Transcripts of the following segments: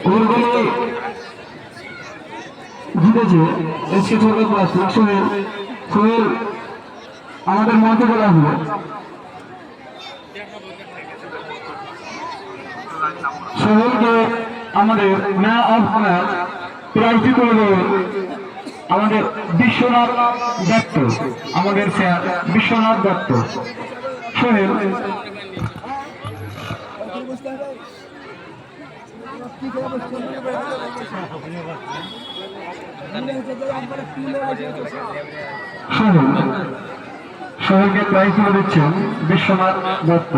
ওগুলি জিতেছে এসকে সরকার প্লাস্টিক। সোহেল সোহেল আমাদের মঞ্চে চলে আসবে। সোহেলকে আমাদের ম্যান অফ অনার প্রার্থী করে দেবে আমাদের বিশ্বনাথ দত্ত, আমাদের স্যার বিশ্বনাথ দত্ত। সোহেল সোহেলকে প্রাইজ তুলে দিচ্ছেন বিশ্বনাথ দত্ত।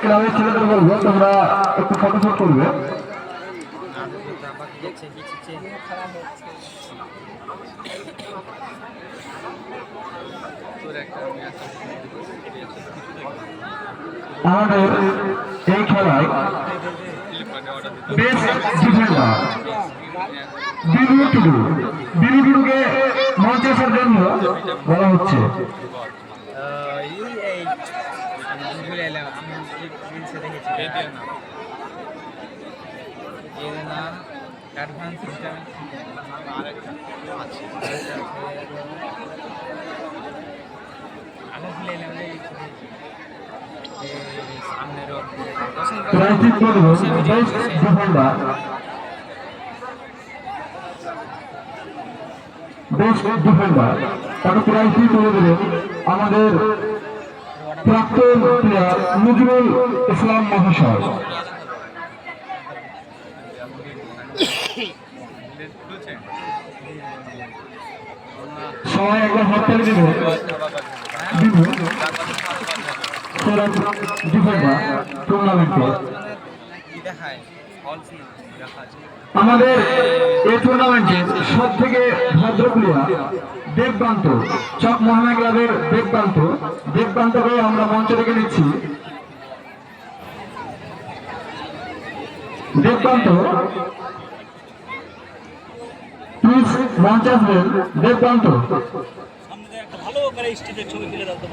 ক্লাবের ছেলেদের বলবো তোমরা একটু ফটোশুট করবে। আমাদের এই খেলায় বেস্ট ডিফেন্ডার বিনু টুডুকে মঞ্চে আসার জন্য বলা হচ্ছে। বেস্ট ডিফেন্ডার তাকে প্রাইজটি তুলে দেবেন আমাদের প্রাক্তন প্লেয়ার নজরুল ইসলাম মহাশয়। সবাই একবার হাততালি দেবেন। ডিফেন্ডার টুর্নামেন্টে আমাদের এই টুর্নামেন্টের সব থেকে ভদ্র প্লেয়ার দেবকান্ত, চক মহানা ক্লাবের দেবকান্তকে আমরা মঞ্চে ডেকে নিচ্ছি। দেবকান্ত প্লিজ মঞ্চে আসবেন। দেবকান্ত ভালো করে স্টেজে ছবি তুলে দাও তো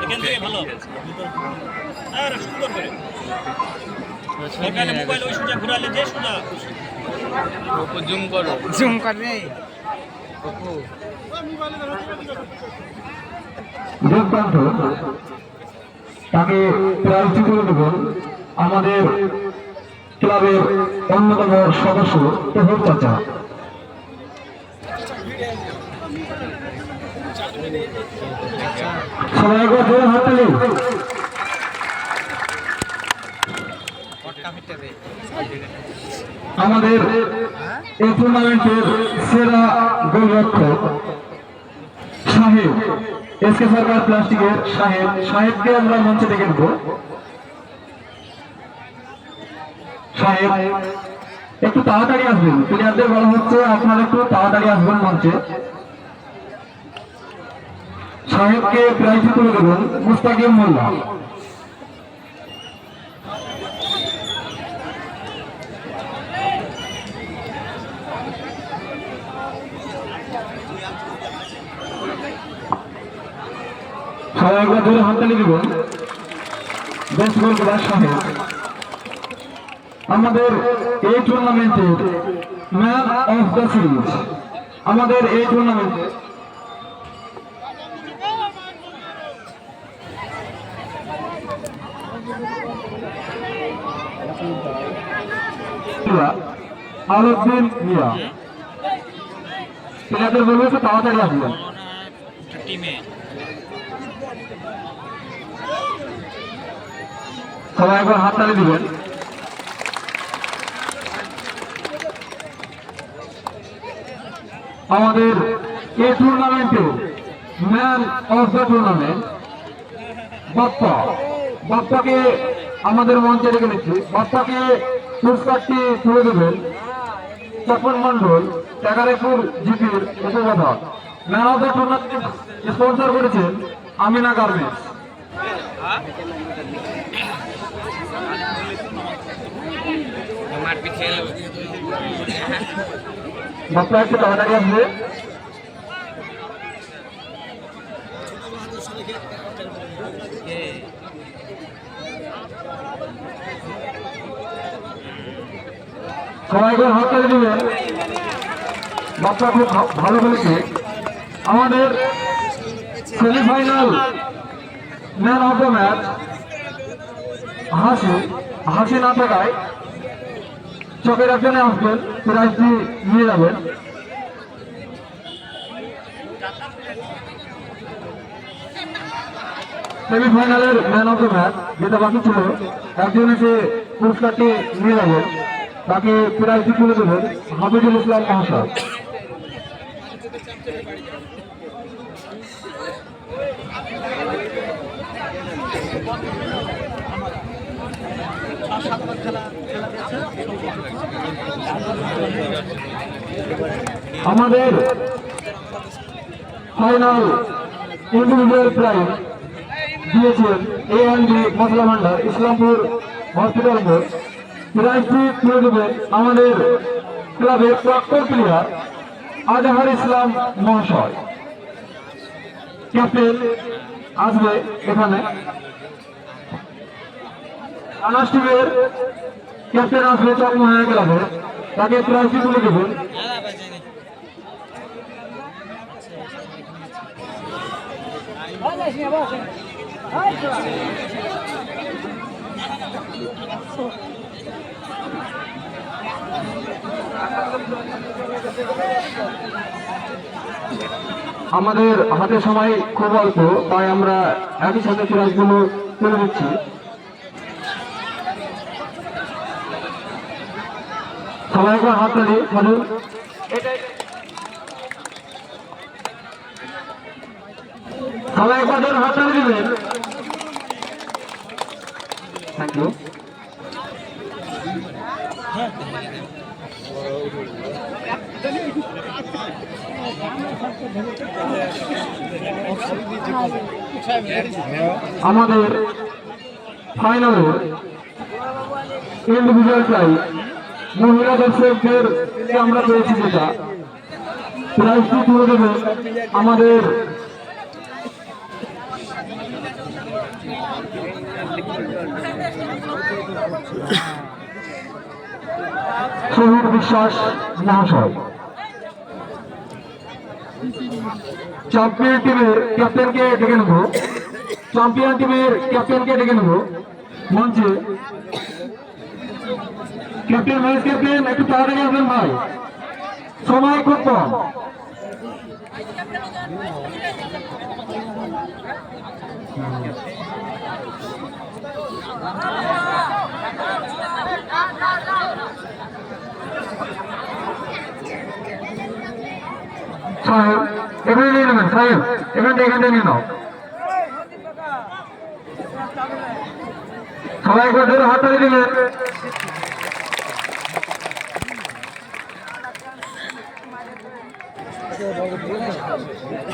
এখান থেকে ভালো আর সুন্দর করে মোবাইল ওই সোজা ঘুরালে যে সোজা জুম করবে। দেবকান্ত তাকে প্রার্থী করে দেবেন আমাদের ক্লাবের অন্যতম সদস্য প্রভুর চাচা। সবাই একবার জোরে হাততালি। আমাদের এই টুর্নামেন্টের সেরা গোলরক্ষক সাহেব, এসকে সরকার প্লাস্টিকের সাহেবকে আমরা মঞ্চে ডেকে নেব। সাহেব একটু তাড়াতাড়ি আসবেন, প্লেয়ারদের বলা হচ্ছে আপনারা একটু তাড়াতাড়ি আসবেন মঞ্চে। সাহেবকে প্রাইজ তুলে দেবেন মুস্তাকিম মোল্লা। সবাই একবার ধরে হাততালি দেবেন। বেস্ট গোলকিপার সাহেব আমাদের এই টুর্নামেন্টের ম্যান অফ দ্য সিরিজ। আমাদের এই টুর্নামেন্টে আলউদ্দিন মিয়া। প্লেয়ারদের বলবো তো তাড়াতাড়ি আসবেন। সবাই একবার হাততালি দিবেন। আমাদের এই টুর্নামেন্টে ম্যান অফ দ্য টুর্নামেন্ট বাপ্পাকে আমাদের মঞ্চে রেখে নিচ্ছি। বাপ্পাকে পুরস্কারটি তুলে দেবেন তপন মন্ডল, টাকারেপুর জিপির উপপ্রধান। Man of the tournament sponsor করেছেন আমিনা গার্মেন্টস। বাপ্পা একটু তাড়াতাড়ি আসবে। সবাই করে হাত তালি দিবেন। বাচ্চা খুব ভালো খেলেছে। আমাদের semifinal man of the match হাসি না থাকায় চকের একজনে আসবেন, প্রাইজটি নিয়ে যাবেন। সেমিফাইনালের ম্যান অফ দ্য ম্যাচ যেটা বাকি ছিল, একজন এসে পুরস্কারটি নিয়ে যাবেন, তাকে প্রাইজটি তুলে দেবেন হাফিজুল ইসলাম মহাশয়। আমাদের ফাইনাল ইন্ডিভিজুয়াল প্রাইজ দিয়েছেন A&B মশলা ভান্ডার ইসলামপুর হসপিটাল মোড়। প্রাইজটি তুলে দেবেন আমাদের ক্লাবের প্রাক্তন প্লেয়ার আজহার ইসলাম মহাশয়। ক্যাপ্টেন আসবে এখানে, আনাস টিমের ক্যাপ্টেন আসবে চকমোহনা ক্লাবে, তাকে প্রাইজটি তুলে দেবেন। আমাদের হাতে সময় খুব অল্প, তাই আমরা একই সাথে প্রাইজগুলো তুলে দিচ্ছি। সবাই একবার হাত তালি বলুন। সবাই একবার হাত তালি দিবেন। Thank you. আমাদের ফাইনালে ইন্ডিভিজুয়াল প্রাইজ মহিলা দর্শকদের আমরা পেয়েছি, যেটা প্রাইজটি তুলে দেবে আমাদের শহীদ বিশ্বাস মহাশয়। চ্যাম্পিয়ন টিমের ক্যাপ্টেনকে ডেকে নেব, চ্যাম্পিয়ন টিমের ক্যাপ্টেনকে ডেকে নেব মঞ্চে। ক্যাপ্টেন ভাইস ক্যাপ্টেন একটু তাড়াতাড়ি আসবেন ভাই, সময় খুব কম। সাহেব এখানে নিয়ে নেবেন, সাহেব এখান থেকে নিয়ে নাও। সবাই ধরে হাত তালি দিবেন।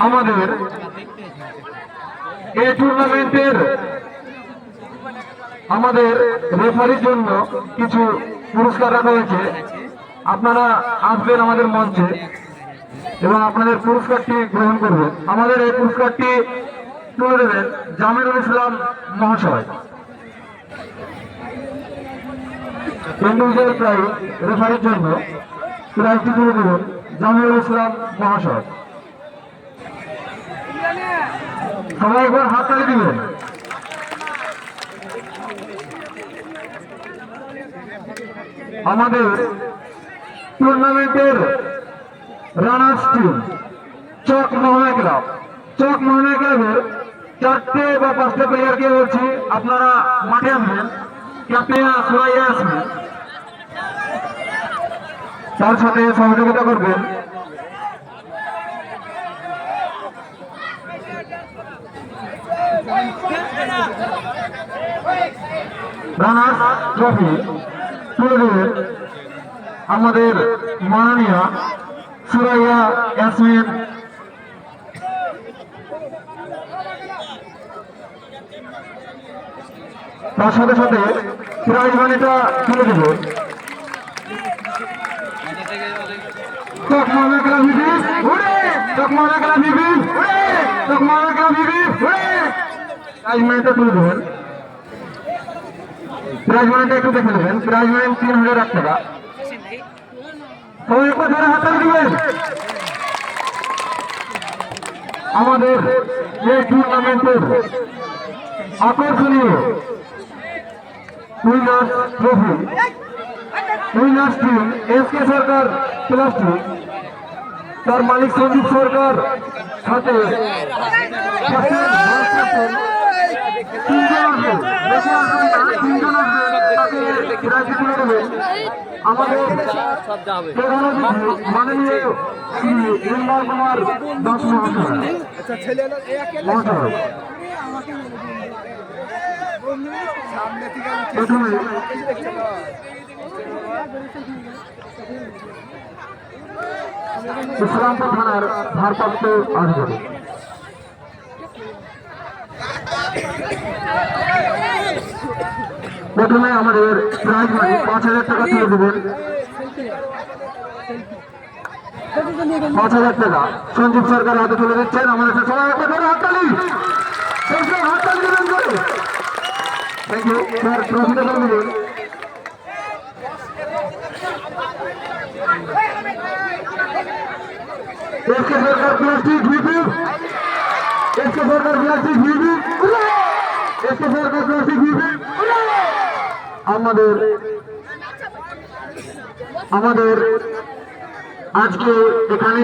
আমাদের এই টুর্নামেন্টের আমাদের রেফারির জন্য কিছু পুরস্কার রাখা হয়েছে, আপনারা আসবেন আমাদের মঞ্চে এবং আপনাদের পুরস্কারটি গ্রহণ করবেন। আমাদের এই পুরস্কারটি তুলে দেবেন জামিরুল ইসলাম মহাশয়। ইন্ডিভিজুয়াল প্রাইজ রেফারির জন্য প্রাইজটি তুলে দেবেন জামিরুল ইসলাম মহাশয়। সবাই একবার হাত তালি দিবেন। আমাদের টুর্নামেন্টের রানার্স টিম চকমোহনা ক্লাব, চকমোহনা ক্লাবের 4টে বা 5টে প্লেয়ারকে বলছি আপনারা মাঠে আসবেন, ক্যাপ্টেন সুরাইয়া আসবেন, তার সাথে সহযোগিতা করবেন। রানার্স ট্রফি তুলে দেবেন আমাদের মাননীয় সুরাইয়া ইয়াসমিন। তার সাথে সাথে প্রাইজ মানিটা তুলে দেব চকমোহনা ক্লাব বিবি, চকমোহনা ক্লাব বিবি, চকমোহনা ক্লাব বিবি। প্রাইজ মানিটা তুলে দেবেন। প্রাইজ মানিটা একটু দেখে নেবেন। প্রাইজ মানি 3000 টাকা। সবাই একবার ধরে হাততালি দিবেন। আমাদের এই টুর্নামেন্টের আকর্ষণীয় winners trophy, winners team SK Sarkar class team, তার মালিক সঞ্জীব সরকার, সাথে আমাদের প্রধান অতিথি মাননীয় শ্রী নির্মল কুমার দাস মহাশয়। প্রথমে ইসলামপুর থানার ভারপ্রাপ্ত আধিকারিক। প্রথমে আমাদের প্রাইজ মানি 5000 টাকা তুলে দেবেন। 5000 টাকা সঞ্জীব সরকার হাতে তুলে দিচ্ছেন। আমাদের সবাই হাততালি, হাততালি দেবেন করে। থ্যাংক ইউ স্যার, ট্রফিটা করে দেবেন। এসকে সরকার প্লাস্টিক ভিপি, এসকে সরকার প্লাস্টিক ভিপি, এসকে সরকার প্লাস্টিক ভিপি। আমাদের আজকে এখানে